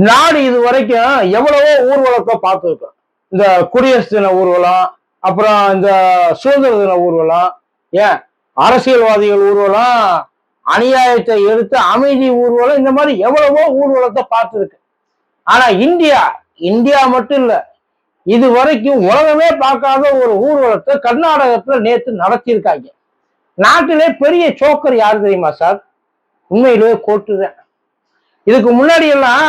நாடு இது வரைக்கும் எவ்வளவோ ஊர்வலத்தை பார்த்துருக்கோம். இந்த குடியரசு தின ஊர்வலம், அப்புறம் இந்த சுதந்திர தின ஊர்வலம், ஏன் அரசியல்வாதிகள் ஊர்வலம், அநியாயத்தை எடுத்து அமைதி ஊர்வலம், இந்த மாதிரி எவ்வளவோ ஊர்வலத்தை பார்த்துருக்கு. ஆனா இந்தியா இந்தியா மட்டும் இல்ல, இது வரைக்கும் உலகமே பார்க்காத ஒரு ஊர்வலத்தை கர்நாடகத்துல நேற்று நடத்தியிருக்காங்க. நாட்டிலே பெரிய சோக்கர் யாரு தெரியுமா சார்? உண்மையிலேயே கோர்ட்டு தான். இதுக்கு முன்னாடி எல்லாம்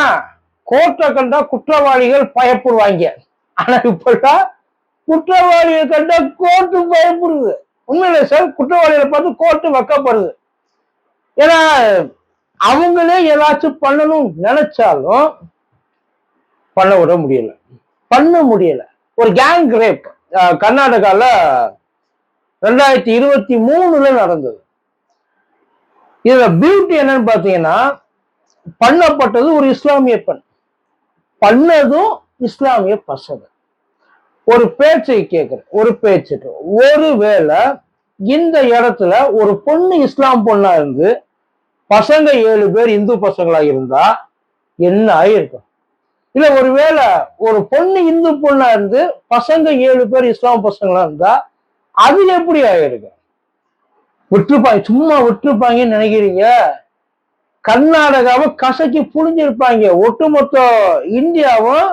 கோர்ட்டை கண்டா குற்றவாளிகள் பயப்படுவாங்க. ஆனா இப்பெல்லாம் குற்றவாளிகள் கண்டா கோர்ட்டு பயப்படுது. உண்மையிலே சார், குற்றவாளிகளை பார்த்து கோர்ட்டு வைக்கப்படுது. ஏன்னா அவங்களே ஏதாச்சும் பண்ணணும் நினைச்சாலும் பண்ண விட முடியல, பண்ண முடியல. ஒரு கேங் ரேப் கர்நாடகால 2023 நடந்தது. இதுல பியூட்டி என்னன்னு பாத்தீங்கன்னா, பண்ணப்பட்டது ஒரு இஸ்லாமிய பெண், பண்ணதும் இஸ்லாமிய பசங்க. ஒரு பேச்சை கேட்கிறேன், ஒரு பேச்சுக்கு ஒருவேளை இந்த இடத்துல ஒரு பொண்ணு இஸ்லாம் பொண்ணா இருந்து பசங்க 7 பேர் இந்து பசங்களா இருந்தா என்ன ஆயிருக்கும்? இல்ல ஒருவேளை ஒரு பொண்ணு இந்து பொண்ணா இருந்து பசங்க 7 பேர் இஸ்லாம் பசங்களா இருந்தா அது எப்படி ஆயிருக்கு? விட்டுருப்பாங்க, சும்மா விட்டுருப்பாங்கன்னு நினைக்கிறீங்க? கர்நாடகாவை கசக்கி புழிஞ்சிருப்பாங்க. ஒட்டுமொத்த இந்தியாவும்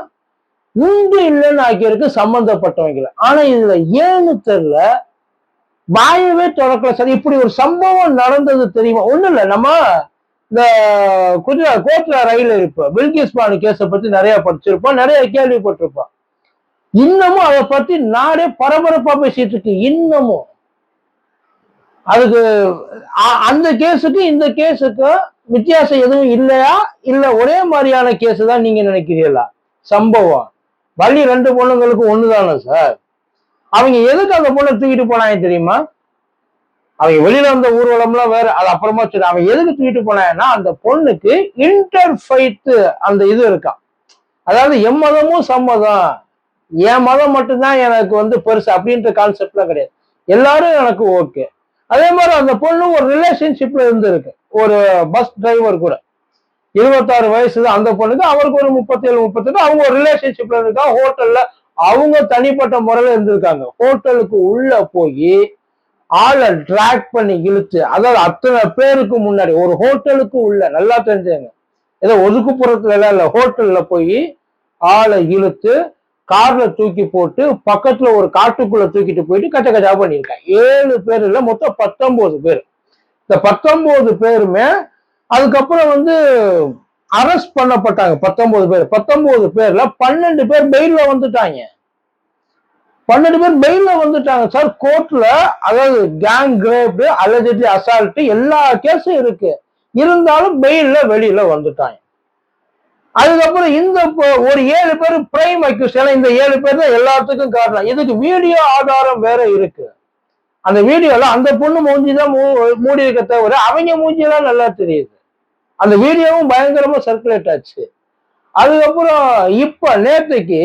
உண்டு இல்லைன்னு ஆக்கியிருக்கு சம்பந்தப்பட்டவங்களை. ஆனா இதுல ஏன்னு தெரியல, வாயவே திறக்கல சார். இப்படி ஒரு சம்பவம் நடந்தது தெரியுமா? ஒண்ணு இல்ல, நம்ம இந்த கோட்லா ரயில் இருப்போம், பில்கிஸ் பானு கேஸை பத்தி நிறைய படிச்சிருப்போம், நிறைய கேள்விப்பட்டிருப்போம். இன்னமும் அதை பத்தி நாடே பரபரப்பா பேசிட்டு இருக்கு. இன்னமும் அதுக்கு அந்த கேஸுக்கு இந்த கேஸுக்கு வித்தியாசம் எதுவும் இல்லையா? இல்ல ஒரே மாதிரியான கேஸ் தான் நீங்க நினைக்கிறீங்களா? சம்பவம் வள்ளி 2 பொண்ணுங்களுக்கு ஒண்ணுதானே சார்? அவங்க எதுக்கு அந்த பொண்ணை தூக்கிட்டு போனாங்க தெரியுமா? அவங்க வெளியில வந்த ஊர்வலம்லாம் வேற, அது அப்புறமா சரி. அவன் எதுக்கு தூக்கிட்டு போனாங்கன்னா, அந்த பொண்ணுக்கு இன்டர்ஃபைட் அந்த இது இருக்கான். அதாவது என் மதமும் சம்மதம், என் மதம் மட்டும்தான் எனக்கு பெருசு அப்படின்ற கான்செப்ட்லாம் கிடையாது. எல்லாரும் எனக்கு ஓகே. அதே மாதிரி அந்த பொண்ணு ஒரு ரிலேஷன்ஷிப்ல இருந்திருக்கு ஒரு பஸ் டிரைவர் கூட. 26 வயசு தான் அந்த பொண்ணுக்கு, அவருக்கு ஒரு 37 38. அவங்க ஒரு ரிலேஷன்ஷிப்ல இருக்காங்க. ஹோட்டல்ல அவங்க தனிப்பட்ட முறையில இருந்திருக்காங்க. ஹோட்டலுக்கு உள்ள போய் ஆளை டிராக் பண்ணி இழுத்து, அதாவது அத்தனை பேருக்கு முன்னாடி ஒரு ஹோட்டலுக்கு உள்ள, நல்லா தெரிஞ்சுங்க, ஏதோ ஒதுக்குப்புறத்துல இல்ல, ஹோட்டல்ல போய் ஆளை இழுத்து கார்ல தூக்கி போட்டு பக்கத்துல ஒரு காட்டுக்குள்ள தூக்கிட்டு போயிட்டு கச்ச கச்சா பண்ணியிருக்காங்க. 7 பேர் இல்ல, மொத்தம் 19 பேர். இந்த 19 பேருமே அதுக்கப்புறம் அரெஸ்ட் பண்ணப்பட்டாங்க. 19 பேர். 19 பேர்ல 12 பேர் பெயில்ல வந்துட்டாங்க. 12 பேர் பெயில்ல வந்துட்டாங்க சார் கோர்ட்ல. அதாவது கேங் ரேப், அலஜெட்லி அசால்ட், எல்லா கேஸும் இருக்கு. இருந்தாலும் பெயில்ல வெளியில வந்துட்டாங்க. அதுக்கப்புறம் இந்த ஒரு 7 பேர் பிரைம் அக்யூஸ். ஏன்னா இந்த 7 பேர் தான் எல்லாத்துக்கும் காரணம். இதுக்கு வீடியோ ஆதாரம் வேற இருக்கு. அந்த வீடியோல அந்த பொண்ணு மூஞ்சிதான் மூடி இருக்க தவிர அவங்க மூஞ்சியெல்லாம் நல்லா தெரியுது. அந்த வீடியோவும் பயங்கரமா சர்க்குலேட் ஆச்சு. அதுக்கப்புறம் இப்ப நேற்றுக்கு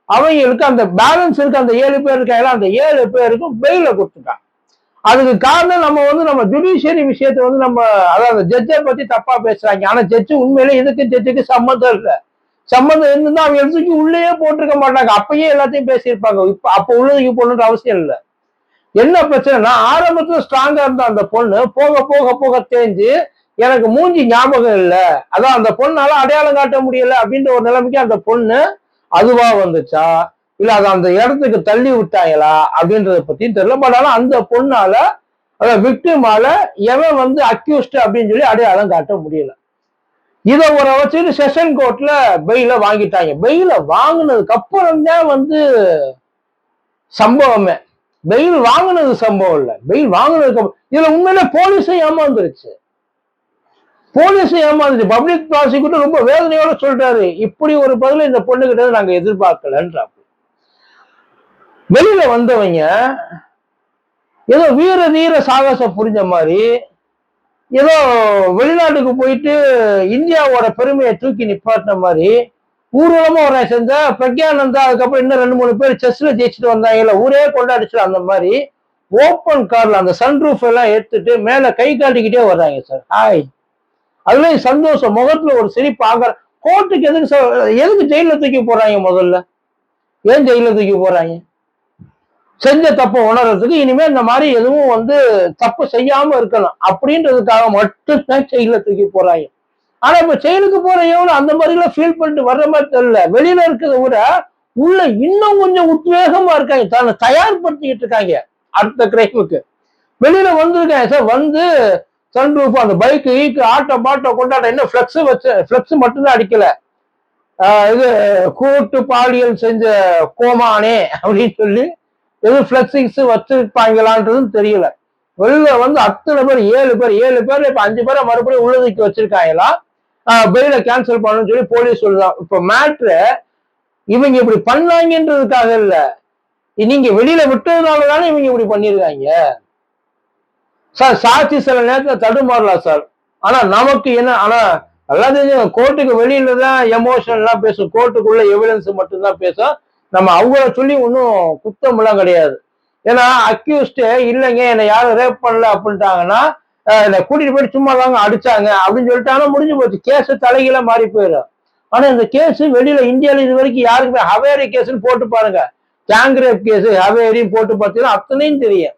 அவங்களுக்கு அந்த பேலன்ஸ் இருக்கு, அந்த 7 பேர் இருக்காங்க, அந்த 7 பேருக்கும் பெயில கொடுத்துட்டாங்க. அதுக்கு காரணம் நம்ம ஜுடிஷியரி விஷயத்த நம்ம, அதாவது ஜட்ஜை பத்தி தப்பா பேசுறாங்க. ஆனா ஜட்ஜு உண்மையிலே இதுக்கு ஜட்ஜுக்கு சம்மந்தம் இல்லை. சம்மந்தம் இருந்தா அவங்க எழுத்துக்கு உள்ளேயே போட்டிருக்க மாட்டாங்க. அப்பயே எல்லாத்தையும் பேசியிருப்பாங்க. இப்ப அப்ப உள்ளதுக்கு போடணுன்ற அவசியம் இல்லை. என்ன பிரச்சனைனா, ஆரம்பத்துல ஸ்ட்ராங்கா இருந்த அந்த பொண்ணு போக போக போக தேஞ்சு எனக்கு மூஞ்சி ஞாபகம் இல்லை, அதான் அந்த பொண்ணால அடையாளம் காட்ட முடியல அப்படின்ற ஒரு நிலைமைக்கு அந்த பொண்ணு அதுவா வந்துச்சா, இல்ல அது அந்த இடத்துக்கு தள்ளி விட்டாங்களா அப்படின்றத பத்தியும் தெரியல. பட் ஆனா அந்த பொண்ணால, அதாவது விக்டிமால எவன் அக்யூஸ்ட் அப்படின்னு சொல்லி அடையாளம் காட்ட முடியல. இதை ஒரு வச்சுட்டு செஷன் கோர்ட்ல பெயில வாங்கிட்டாங்க. பெயில வாங்கினதுக்கு அப்புறம் தான் சம்பவமே. பெயில் வாங்கினது சம்பவம் இல்லை, பெயில் வாங்கினதுக்கு இதுல உண்மையில போலீஸை ஏமாந்துருச்சு. போலீஸ் ஏமாந்துச்சு. பப்ளிக் ப்ராசிக்யூட்டர் ரொம்ப வேதனையோட சொல்றாரு, இப்படி ஒரு பதில இந்த பொண்ணு கிட்ட நாங்க எதிர்பார்க்கலன்றாங்க. வெளியில வந்தவங்க ஏதோ வீர தீர சாகசம் புரிஞ்ச மாதிரி, ஏதோ வெளிநாட்டுக்கு போயிட்டு இந்தியாவோட பெருமையை தூக்கி நிப்பாட்டின மாதிரி ஊர்வலமா ஒரு செஞ்சா பிரக்யானந்தா, அதுக்கப்புறம் இன்னும் 2-3 பேர் செஸ்ல ஜெயிச்சுட்டு வந்தாங்கல்ல, ஊரே கொண்டாடிச்சு. அந்த மாதிரி ஓப்பன் கார்ல அந்த சன்ரூஃப் எல்லாம் எடுத்துட்டு மேல கை காட்டிக்கிட்டே வர்றாங்க சார். ஹாய், அதுலயும் சந்தோஷம், முகத்துல ஒரு சிரிப்பு. கோர்ட்டுக்கு எதுக்கு ஜெயில தூக்கி போறாங்க? முதல்ல ஏன் ஜெயில தூக்கி போறாங்க? செஞ்ச தப்பு உணர்றதுக்கு, இனிமே இந்த மாதிரி எதுவும் தப்பு செய்யாம இருக்கணும் அப்படின்றதுக்காக மட்டும்தான் ஜெயில தூக்கி போறாங்க. ஆனா இப்ப செயலுக்கு போற எவ்வளவு அந்த மாதிரி எல்லாம் ஃபீல் பண்ணிட்டு வர்ற மாதிரி தெரியல. வெளியில இருக்கிறத விட உள்ள இன்னும் கொஞ்சம் உத்வேகமா இருக்காங்க, தன்னை தயார்படுத்திக்கிட்டு இருக்காங்க அடுத்த கிரைமுக்கு. வெளியில வந்திருக்காங்க சார், சன்ரூஃப் அந்த பைக் ஆட்டோ பாட்டோ கொண்டாட இன்னும் பிளெக்ஸ் மட்டும்தான் அடிக்கல. இது கூட்டு பாலியல் செஞ்ச கோமானே அப்படின்னு சொல்லி எதுவும் பிளெக்ஸிங்ஸ் வச்சிருப்பாங்களான்றதும் தெரியல. வெளியில அத்தனை பேர் 7 பேர் இப்ப 5 பேரை மறுபடியும் உள்ளதுக்கு வச்சிருக்காங்களா, பெயில கேன்சல் பண்ணணும்னு சொல்லி போலீஸ் சொல்லுதான். இப்ப மேட்ரு இவங்க இப்படி பண்ணாங்கன்றதுக்காக இல்ல, நீங்க வெளியில விட்டதுனாலதானே இவங்க இப்படி பண்ணிருக்காங்க சார். சாட்சி சில நேரத்துல தடுமாறலாம் சார். ஆனா நமக்கு என்ன, ஆனா எல்லாத்தையும் கோர்ட்டுக்கு வெளியில தான் எமோஷனல் எல்லாம் பேசும், கோர்ட்டுக்குள்ள எவிடன்ஸ் மட்டும்தான் பேசும். நம்ம அவங்கள சொல்லி ஒன்றும் குத்தம் எல்லாம் கிடையாது. ஏன்னா அக்யூஸ்டு இல்லைங்க என்னை யாரும் ரேப் பண்ணல அப்படின்ட்டாங்கன்னா, என்னை கூட்டிட்டு போயிட்டு சும்மா தாங்க அடிச்சாங்க அப்படின்னு சொல்லிட்டாங்கன்னா முடிஞ்சு போச்சு, கேஸ் தலைகீழ மாறி போயிடும். ஆனா இந்த கேஸ் வெளியில இந்தியாவில இது வரைக்கும் யாருக்குமே, ஹவேரி கேஸ்ன்னு போட்டு பாருங்க, கேங் ரேப் கேஸ் ஹவேரியும் போட்டு பார்த்தீங்கன்னா அத்தனையும் தெரியும்.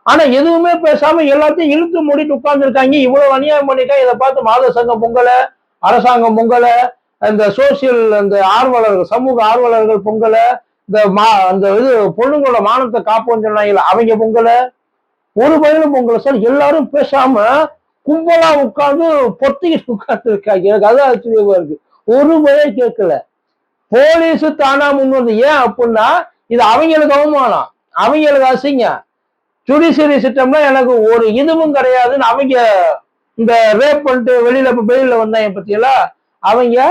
ஆனா எதுவுமே பேசாம எல்லாத்தையும் இழுத்து மூடிட்டு உட்கார்ந்துருக்காங்க. இவ்வளவு அநியாயம் பண்ணிட்டா இதை பார்த்து மாத சங்கம் பொங்கல, அரசாங்கம் பொங்கல, அந்த சோசியல் அந்த ஆர்வலர்கள், சமூக ஆர்வலர்கள் பொங்கல, அந்த இது பொண்ணுங்களோட மானத்தை காப்போம்னு சொன்னாங்க அவங்க பொங்கல, ஒரு பயிலும் பொங்கல சார். எல்லாரும் பேசாம கும்பலா உட்கார்ந்து பொத்திக்கிட்டு உட்கார்ந்து இருக்காங்க. எனக்கு அதான் ஆச்சரியமா இருக்கு. ஒரு பய கேட்கல. போலீஸ் தானா முன் வந்து, ஏன் அப்படின்னா இது அவங்களுக்கு அவமானம், அவங்களுக்கு அசிங்கம். ஜுடிஷியரி சிஸ்டம்ல எனக்கு ஒரு இதுவும் கிடையாதுன்னு அவங்க இந்த ரேப் பண்ணிட்டு வெளியில பெயில வந்தாங்க பத்தியெல்லாம் அவங்க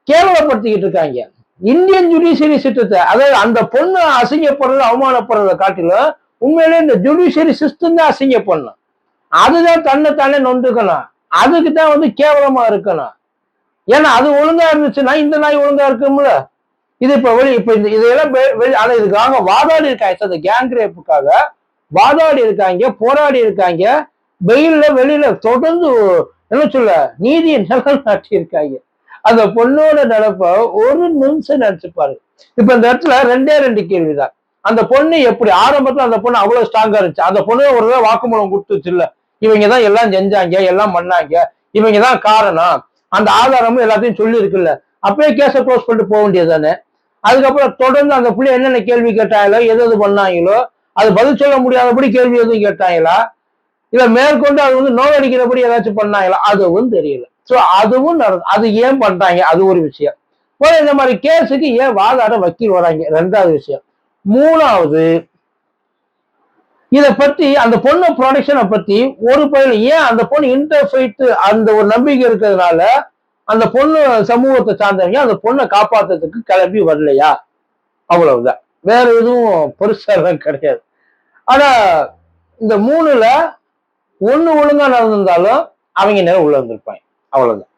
கேவலப்படுத்திக்கிட்டு இருக்காங்க இந்தியன் ஜுடிஷியரி சிஸ்டத்தை. அதாவது அந்த பொண்ணு அசிங்கப்படுறது அவமானப்படுறத காட்டிலும் உண்மையிலே இந்த ஜுடிஷியரி சிஸ்டம் தான் அசிங்கப்படணும். அதுதான் தன்னைத்தானே நொந்துக்கணும், அதுக்கு தான் கேவலமா இருக்கணும். ஏன்னா அது ஒழுங்கா இருந்துச்சுன்னா இந்த நாய் ஒழுங்கா இருக்கும்ல. இது இப்ப இதெல்லாம் ஆனா இதுக்காக வாதாடி இருக்காங்க சார், இந்த கேங் ரேப்புக்காக வாதாடி இருக்காங்க, போராடி இருக்காங்க, வெயில்ல வெளியில தொடர்ந்து என்ன சொல்ல நீதியை நிலைநாட்டி இருக்காங்க. அந்த பொண்ணோட நினைப்ப ஒரு நிமிஷம் நினைச்சுப்பாரு. இப்ப இந்த இடத்துல 2 கேள்விதான். அந்த பொண்ணு எப்படி ஆரம்பத்துல அந்த பொண்ணு அவ்வளவு ஸ்ட்ராங்கா இருந்துச்சு, அந்த பொண்ணு ஒரு வாக்குமூலம் கொடுத்துச்சு இல்ல, இவங்கதான் எல்லாம் செஞ்சாங்க, எல்லாம் பண்ணாங்க, இவங்கதான் காரணம், அந்த ஆதாரமும் எல்லாத்தையும் சொல்லி இருக்குல்ல, அப்பயே கேஸ க்ளோஸ் பண்ணிட்டு போக வேண்டியது தானே. அதுக்கப்புறம் தொடர்ந்து அந்த பிள்ளை என்னென்ன கேள்வி கேட்டாங்களோ, எது பண்ணாங்களோ அது பதில் சொல்ல முடியாதபடி கேள்வி எதுவும் கேட்டாங்களா, இல்ல மேற்கொண்டு அது நோயடிக்கிறபடி ஏதாச்சும் பண்ணாங்களா, அதுவும் தெரியல. சோ அதுவும் அது ஏன் பண்றாங்க, அது ஒரு விஷயம். இந்த மாதிரி கேஸுக்கு ஏன் வாதாட வக்கீல் வராங்க, 2வது விஷயம். 3வது இதை பத்தி அந்த பொண்ணு ப்ரொடக்ஷனை பத்தி ஒரு பயில ஏன் அந்த பொண்ணு இன்டர்ஃபைட் அந்த ஒரு நம்பிக்கை இருக்கிறதுனால அந்த பொண்ணு சமூகத்தை சார்ந்தவங்க அந்த பொண்ணை காப்பாத்துறதுக்கு கிளம்பி வரலையா, அவ்வளவுதான். வேற எதுவும் பெருசாலாம் கிடையாது. ஆனா இந்த 3ல 1 ஒழுங்கா நடந்திருந்தாலும் அவங்க நேரம் உள்ள வந்திருப்பாங்க, அவ்வளவுதான்.